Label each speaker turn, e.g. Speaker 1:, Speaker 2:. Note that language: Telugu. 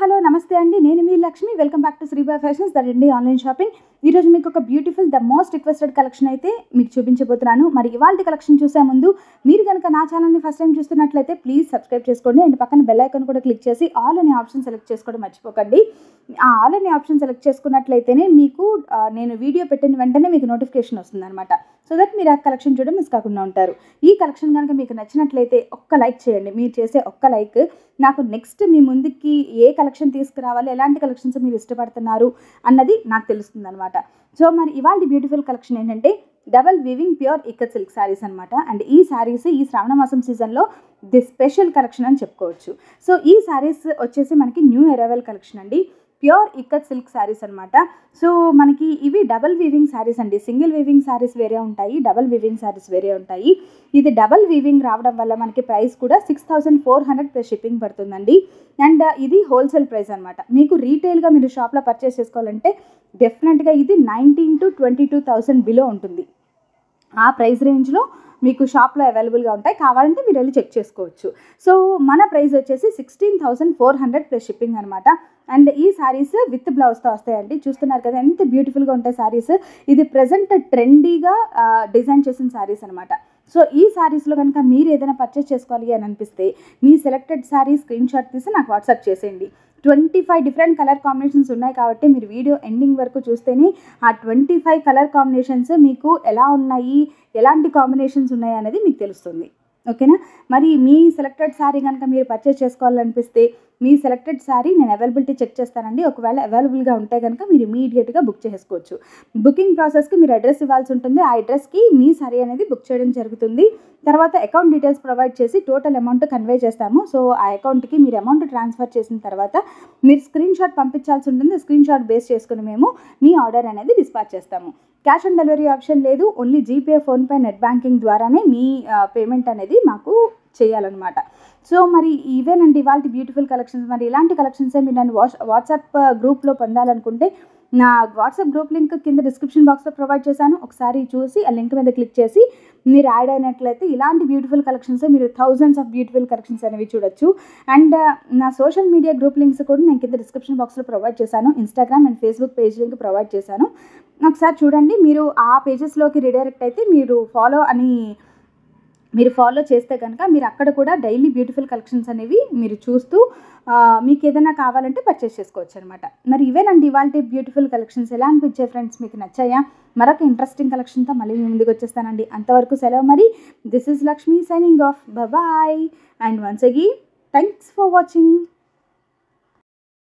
Speaker 1: హలో నమస్తే అండి, నేను మీ Lakshmi. Welcome back to Shribai fashions that indie online shopping. ఈరోజు మీకు ఒక beautiful the most requested collection అయితే మీకు చూపించబోతున్నాను. మరి ఇవాళ కలెక్షన్ చూసే ముందు మీరు కనుక నా ఛానల్ని ఫస్ట్ టైం చూస్తున్నట్లయితే ప్లీజ్ సబ్స్క్రైబ్ చేసుకోండి అండ్ పక్కన బెల్ ఐకాన్ కూడా క్లిక్ చేసి ఆల్ అనే ఆప్షన్ సెలెక్ట్ చేసుకోవడం మర్చిపోకండి. ఆ ఆల్ అనే ఆప్షన్ సెలెక్ట్ చేసుకున్నట్లయితేనే మీకు నేను వీడియో పెట్టిన వెంటనే మీకు నోటిఫికేషన్ వస్తుంది అనమాట. సో దట్ మీరు ఆ కలెక్షన్ చూడడం మిస్ కాకుండా ఉంటారు. ఈ కలెక్షన్ కనుక మీకు నచ్చినట్లయితే ఒక్క లైక్ చేయండి. మీరు చేసే ఒక్క లైక్ నాకు నెక్స్ట్ మీ ముందుకి ఏ కలెక్షన్ తీసుకురావాలి, ఎలాంటి కలెక్షన్స్ మీరు ఇష్టపడుతున్నారు అన్నది నాకు తెలుస్తుంది అనమాట. సో మరి ఇవాళ బ్యూటిఫుల్ కలెక్షన్ ఏంటంటే double weaving pure ikat silk saris అనమాట. అండ్ ఈ శారీస్ ఈ శ్రావణ మాసం సీజన్లో ది స్పెషల్ కలెక్షన్ అని చెప్పుకోవచ్చు. సో ఈ శారీస్ వచ్చేసి మనకి న్యూ అరైవల్ కలెక్షన్ అండి. ప్యూర్ ఇక్కత్ సిల్క్ శారీస్ అనమాట. సో మనకి ఇవి డబల్ వీవింగ్ శారీస్ అండి. సింగిల్ వీవింగ్ శారీస్ వేరే ఉంటాయి, డబల్ వీవింగ్ శారీస్ వేరే ఉంటాయి. ఇది డబల్ వీవింగ్ రావడం వల్ల మనకి ప్రైస్ కూడా 6400 ప్లస్ షిప్పింగ్ పడుతుందండి. అండ్ ఇది హోల్సేల్ ప్రైస్ అనమాట. మీకు రీటైల్గా మీరు షాప్లో పర్చేస్ చేసుకోవాలంటే డెఫినెట్గా ఇది 19,000 to 22,000 బిలో ఉంటుంది. ఆ ప్రైస్ రేంజ్లో మీకు షాప్లో అవైలబుల్గా ఉంటాయి. కావాలంటే మీరు వెళ్ళి చెక్ చేసుకోవచ్చు. సో మన ప్రైస్ వచ్చేసి 16,400 ప్లస్ షిప్పింగ్ అనమాట. అండ్ ఈ శారీస్ విత్ బ్లౌజ్తో వస్తాయండి. చూస్తున్నారు కదా ఎంత బ్యూటిఫుల్గా ఉంటాయి శారీస్. ఇది ప్రజెంట్ ట్రెండీగా డిజైన్ చేసిన శారీస్ అనమాట. సో ఈ శారీస్లో కనుక మీరు ఏదైనా పర్చేస్ చేసుకోవాలి అని అనిపిస్తే మీ సెలెక్టెడ్ శారీ స్క్రీన్ షాట్ తీసి నాకు వాట్సాప్ చేసేయండి. 25 డిఫరెంట్ కలర్ కాంబినేషన్స్ ఉన్నాయి కాబట్టి మీరు వీడియో ఎండింగ్ వరకు చూస్తేనే ఆ 25 కలర్ కాంబినేషన్స్ మీకు ఎలా ఉన్నాయి, ఎలాంటి కాంబినేషన్స్ ఉన్నాయి అనేది మీకు తెలుస్తుంది. ఓకేనా? మరి మీ సెలెక్టెడ్ శారీ కనుక మీరు పర్చేస్ చేసుకోవాలనిపిస్తే మీ సెలెక్టెడ్ శారీ నేను అవైలబిలిటీ చెక్ చేస్తానండి. ఒకవేళ అవైలబుల్గా ఉంటే కనుక మీరు ఇమీడియట్గా బుక్ చేసుకోవచ్చు. బుకింగ్ ప్రాసెస్కి మీరు అడ్రస్ ఇవ్వాల్సి ఉంటుంది. ఆ అడ్రస్కి మీ శారీ అనేది బుక్ చేయడం జరుగుతుంది. తర్వాత అకౌంట్ డీటెయిల్స్ ప్రొవైడ్ చేసి టోటల్ అమౌంట్ కన్వే చేస్తాము. సో ఆ అకౌంట్కి మీరు అమౌంట్ ట్రాన్స్ఫర్ చేసిన తర్వాత మీరు స్క్రీన్ షాట్ పంపించాల్సి ఉంటుంది. స్క్రీన్ షాట్ బేస్ చేసుకుని మేము మీ ఆర్డర్ అనేది డిస్పాచ్ చేస్తాము. క్యాష్ ఆన్ డెలివరీ ఆప్షన్ లేదు. Only GPay, PhonePe, net banking ద్వారానే మీ పేమెంట్ అనేది మాకు చేయాలన్నమాట. సో మరి ఇవేనండి ఇవాళ బ్యూటిఫుల్ కలెక్షన్స్. మరి ఇలాంటి కలెక్షన్సే మీరు నన్ను వాట్సాప్ గ్రూప్లో పొందాలనుకుంటే నా వాట్సాప్ గ్రూప్ లింక్ కింద డిస్క్రిప్షన్ బాక్స్లో ప్రొవైడ్ చేశాను. ఒకసారి చూసి ఆ లింక్ మీద క్లిక్ చేసి మీరు యాడ్ అయినట్లయితే ఇలాంటి బ్యూటిఫుల్ కలెక్షన్స్ మీరు థౌజండ్స్ ఆఫ్ బ్యూటిఫుల్ కలెక్షన్స్ అనేవి చూడొచ్చు. అండ్ నా సోషల్ మీడియా గ్రూప్ లింక్స్ కూడా నేను కింద డిస్క్రిప్షన్ బాక్స్లో ప్రొవైడ్ చేశాను. Instagram and Facebook page link provide చేశాను. ఒకసారి చూడండి. మీరు ఆ పేజెస్లోకి రీడైరెక్ట్ అయితే మీరు ఫాలో చేస్తే కనుక మీరు అక్కడ కూడా డైలీ బ్యూటిఫుల్ కలెక్షన్స్ అనేవి మీరు చూస్తూ మీకు ఏదైనా కావాలంటే పర్చేస్ చేసుకోవచ్చు అనమాట. మరి ఇవేనండి ఇవాళ బ్యూటిఫుల్ కలెక్షన్స్. ఎలా అనిపించాయి ఫ్రెండ్స్? మీకు నచ్చాయా? మరొక ఇంట్రెస్టింగ్ కలెక్షన్తో మళ్ళీ మీ ముందుకు వచ్చేస్తానండి. అంతవరకు సెలవు. మరి this is Lakshmi signing off. Bye and once again thanks for watching.